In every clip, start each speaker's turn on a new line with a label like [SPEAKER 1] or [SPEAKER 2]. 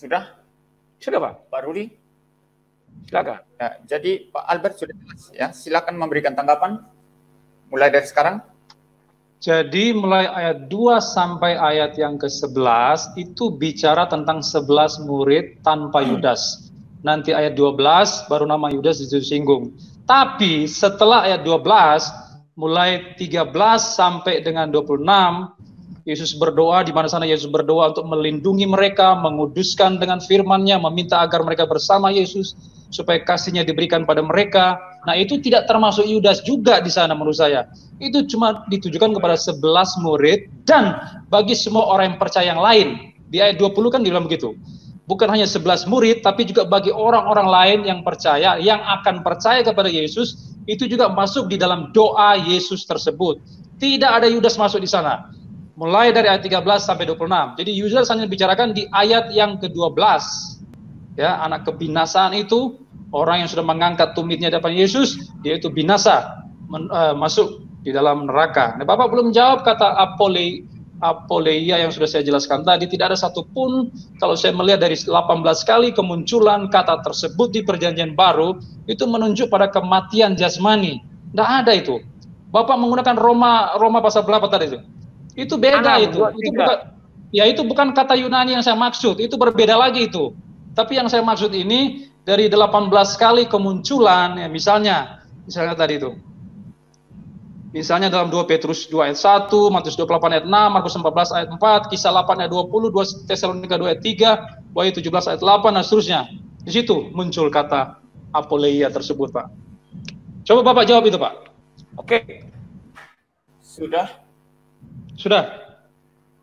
[SPEAKER 1] Sudah?
[SPEAKER 2] Sudah, Pak.
[SPEAKER 1] Pak Rudi?
[SPEAKER 2] Silakan.
[SPEAKER 1] Ya, jadi Pak Albert sudah jelas ya. Silakan memberikan tanggapan mulai dari sekarang.
[SPEAKER 3] Jadi mulai ayat 2 sampai ayat yang ke-11 itu bicara tentang 11 murid tanpa Yudas. Nanti ayat 12 baru nama Yudas disinggung. Tapi setelah ayat 12 mulai 13 sampai dengan 26 Yesus berdoa, di mana sana Yesus berdoa untuk melindungi mereka, menguduskan dengan firman-Nya, meminta agar mereka bersama Yesus supaya kasih-Nya diberikan pada mereka. Nah, itu tidak termasuk Yudas juga di sana menurut saya. Itu cuma ditujukan kepada 11 murid dan bagi semua orang yang percaya yang lain. Di ayat 20 kan dibilang begitu. Bukan hanya 11 murid, tapi juga bagi orang-orang lain yang percaya, yang akan percaya kepada Yesus, itu juga masuk di dalam doa Yesus tersebut. Tidak ada Yudas masuk di sana. Mulai dari ayat 13 sampai 26. Jadi Yudas hanya dibicarakan di ayat yang ke-12. Ya, anak kebinasaan itu, orang yang sudah mengangkat tumitnya di depan Yesus, dia itu binasa, masuk di dalam neraka. Nah, Bapak belum jawab kata apoleia yang sudah saya jelaskan tadi. Tidak ada satupun, kalau saya melihat dari 18 kali kemunculan kata tersebut di perjanjian baru, itu menunjuk pada kematian jasmani. Tidak ada itu. Bapak menggunakan Roma pasal berapa tadi itu? Itu beda itu. Itu bukan, ya itu bukan kata Yunani yang saya maksud. Itu berbeda lagi itu. Tapi yang saya maksud ini dari 18 kali kemunculan, ya misalnya tadi itu. Misalnya dalam 2 Petrus 2 ayat 1, Matius 28 ayat 6, Markus 14 ayat 4, Kisah 8 ayat 20, 2 Tesalonika 2 ayat 3, Wahyu 17 ayat 8, dan seterusnya. Di situ muncul kata apoleia tersebut, Pak. Coba Bapak jawab itu, Pak.
[SPEAKER 1] Oke. Sudah?
[SPEAKER 3] Sudah.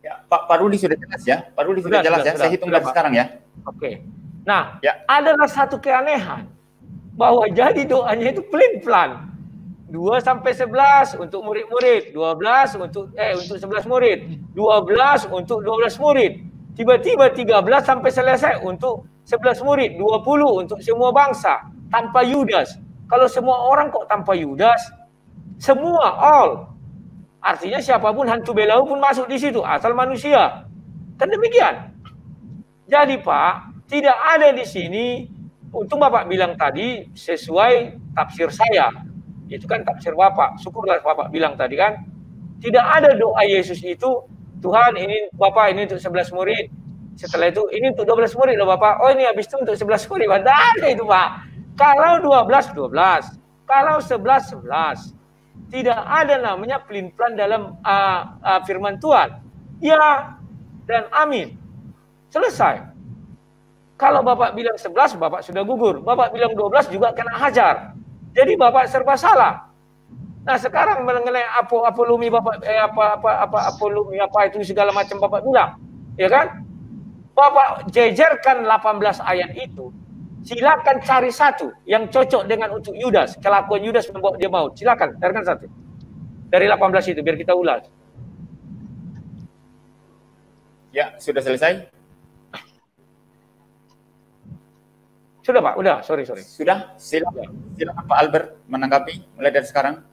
[SPEAKER 1] Ya, Pak Rudi sudah jelas ya. Pak Rudi sudah jelas ya. Saya hitung dari sekarang ya.
[SPEAKER 2] Oke. Nah, ya. Adalah satu keanehan bahwa jadi doanya itu pelin-pelan. 2 sampai 11 untuk murid-murid, 12 untuk 11 murid, 12 untuk 12 murid. Tiba-tiba 13 sampai selesai untuk 11 murid, 20 untuk semua bangsa tanpa Yudas. Kalau semua orang kok tanpa Yudas? Semua, all. Artinya siapapun hantu belau pun masuk di situ, asal manusia. Kan demikian. Jadi Pak, tidak ada di sini, untung Bapak bilang tadi sesuai tafsir saya. Itu kan tafsir Bapak, syukurlah Bapak bilang tadi kan. Tidak ada doa Yesus itu, Tuhan ini Bapak ini untuk 11 murid. Setelah itu, ini untuk 12 murid loh Bapak. Oh ini habis itu untuk 11 murid. Tidak ada itu Pak. Kalau 12, 12. Kalau 11, 11. Tidak ada namanya pelin-pelan dalam firman Tuhan. Ya dan amin. Selesai. Kalau Bapak bilang 11, Bapak sudah gugur. Bapak bilang 12 juga kena hajar. Jadi Bapak serba salah. Nah sekarang mengenai apolumi Bapak apolumi apa itu segala macam Bapak bilang, ya kan? Bapak jejerkan 18 ayat itu. Silakan cari satu yang cocok dengan untuk Yudas. Kelakuan Yudas membawa dia maut. Silakan, carikan satu. Dari 18 itu, biar kita ulas.
[SPEAKER 1] Ya, sudah selesai?
[SPEAKER 2] Sudah Pak, udah, sorry.
[SPEAKER 1] Sudah, silakan Pak Albert menanggapi mulai dari sekarang.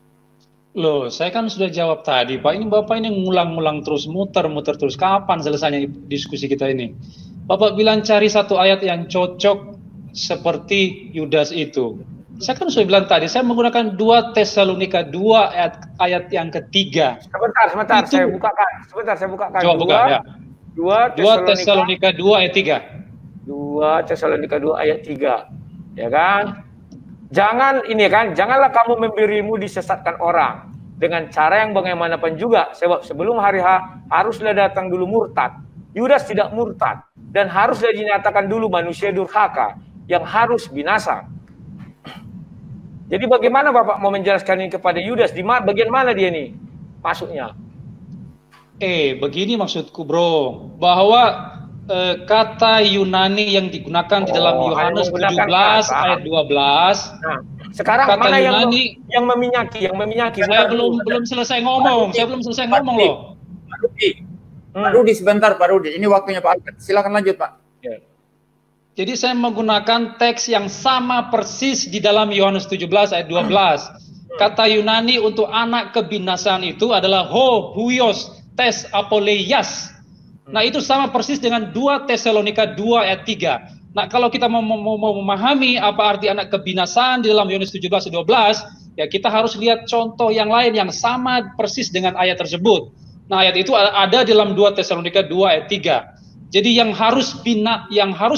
[SPEAKER 3] Loh, saya kan sudah jawab tadi, Pak. Ini Bapak ini ngulang-ngulang terus, muter-muter terus. Kapan selesainya diskusi kita ini? Bapak bilang cari satu ayat yang cocok seperti Yudas itu. Saya kan sudah bilang tadi, saya menggunakan 2 Tesalonika 2 ayat yang ketiga.
[SPEAKER 2] Sebentar, itu, saya bukakan.
[SPEAKER 3] Coba buka ya.
[SPEAKER 2] 2
[SPEAKER 3] Tesalonika 2 ayat 3.
[SPEAKER 2] 2 Tesalonika 2 ayat 3. Ya kan? Janganlah kamu memberimu disesatkan orang dengan cara yang bagaimanapun juga, sebab sebelum hari haruslah datang dulu murtad. Yudas tidak murtad dan haruslah dinyatakan dulu manusia durhaka yang harus binasa. Jadi bagaimana Bapak mau menjelaskan ini kepada Yudas? Di bagian mana dia nih masuknya?
[SPEAKER 3] Begini maksudku bro, bahwa kata Yunani yang digunakan di dalam Yohanes 17 ayat 12. Nah,
[SPEAKER 2] sekarang
[SPEAKER 3] kata
[SPEAKER 2] mana
[SPEAKER 3] Yunani
[SPEAKER 2] yang meminyaki?
[SPEAKER 3] Saya belum selesai ngomong. Saya belum selesai ngomong loh.
[SPEAKER 1] Pak Rudi sebentar Pak Rudi. Ini waktunya Pak Albert. Silakan lanjut Pak.
[SPEAKER 3] Ya. Jadi saya menggunakan teks yang sama persis di dalam Yohanes 17 ayat 12. Kata Yunani untuk anak kebinasaan itu adalah huios tes apoleias. Nah, itu sama persis dengan 2 Tesalonika 2 ayat 3. Nah, kalau kita mau memahami apa arti anak kebinasaan di dalam Yohanes 17:12, ya kita harus lihat contoh yang lain yang sama persis dengan ayat tersebut. Nah, ayat itu ada dalam 2 Tesalonika 2 ayat 3. Jadi yang harus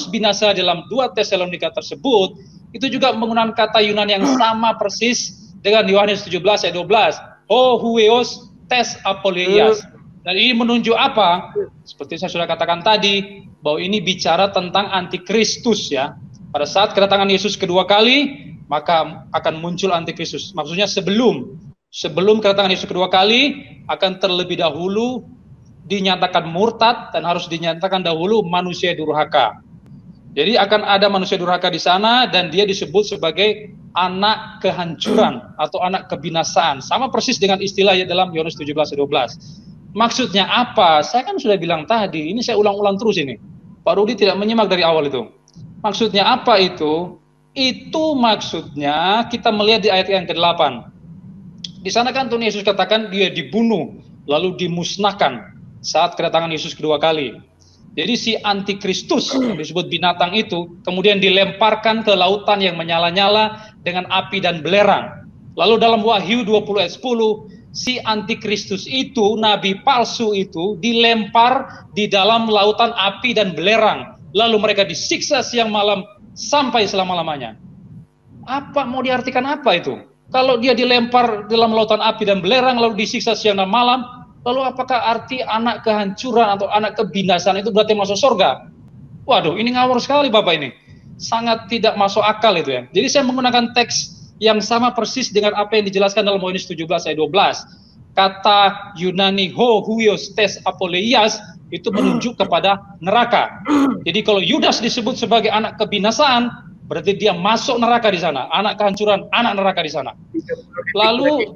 [SPEAKER 3] binasa dalam 2 Tesalonika tersebut itu juga menggunakan kata Yunani yang sama persis dengan Yohanes 17 ayat 12. Ho huios tes apoleias. Dan ini menunjuk apa? Seperti saya sudah katakan tadi, bahwa ini bicara tentang antikristus ya. Pada saat kedatangan Yesus kedua kali, maka akan muncul antikristus. Maksudnya sebelum kedatangan Yesus kedua kali, akan terlebih dahulu dinyatakan murtad dan harus dinyatakan dahulu manusia durhaka. Jadi akan ada manusia durhaka di sana dan dia disebut sebagai anak kehancuran atau anak kebinasaan. Sama persis dengan istilah dalam Yohanes 17:12. Maksudnya apa? Saya kan sudah bilang tadi, ini saya ulang-ulang terus ini. Pak Rudi tidak menyimak dari awal itu. Maksudnya apa itu? Itu maksudnya kita melihat di ayat yang ke-8. Di sana kan Tuhan Yesus katakan dia dibunuh, lalu dimusnahkan saat kedatangan Yesus kedua kali. Jadi si antikristus yang disebut binatang itu kemudian dilemparkan ke lautan yang menyala-nyala dengan api dan belerang. Lalu dalam Wahyu 20 ayat 10, si antikristus itu, nabi palsu itu dilempar di dalam lautan api dan belerang. Lalu mereka disiksa siang malam sampai selama-lamanya. Apa mau diartikan apa itu? Kalau dia dilempar dalam lautan api dan belerang lalu disiksa siang dan malam, lalu apakah arti anak kehancuran atau anak kebinasaan itu berarti masuk surga? Waduh, ini ngawur sekali Bapak ini. Sangat tidak masuk akal itu ya. Jadi saya menggunakan teks yang sama persis dengan apa yang dijelaskan dalam Yohanes 17 ayat 12. Kata Yunani ho huios tes apoleias itu menunjuk kepada neraka. Jadi kalau Yudas disebut sebagai anak kebinasaan, berarti dia masuk neraka di sana, anak kehancuran, anak neraka di sana. Lalu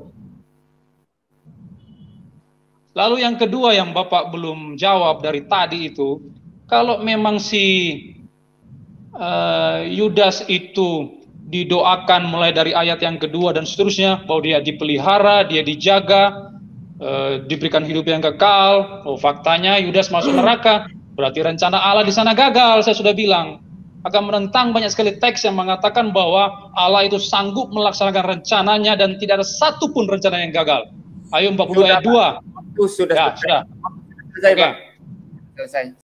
[SPEAKER 3] yang kedua yang Bapak belum jawab dari tadi itu, kalau memang si Yudas itu didoakan mulai dari ayat yang kedua dan seterusnya, bahwa dia dipelihara, dia dijaga, diberikan hidup yang kekal. Oh, faktanya Yudas masuk neraka, berarti rencana Allah di sana gagal. Saya sudah bilang, akan menentang banyak sekali teks yang mengatakan bahwa Allah itu sanggup melaksanakan rencananya dan tidak ada satupun rencana yang gagal. Ayub 42 ayat 2.
[SPEAKER 1] Sudah.
[SPEAKER 3] Ya, sudah.
[SPEAKER 1] Selesai,
[SPEAKER 3] Oke.
[SPEAKER 1] Pak. Selesai.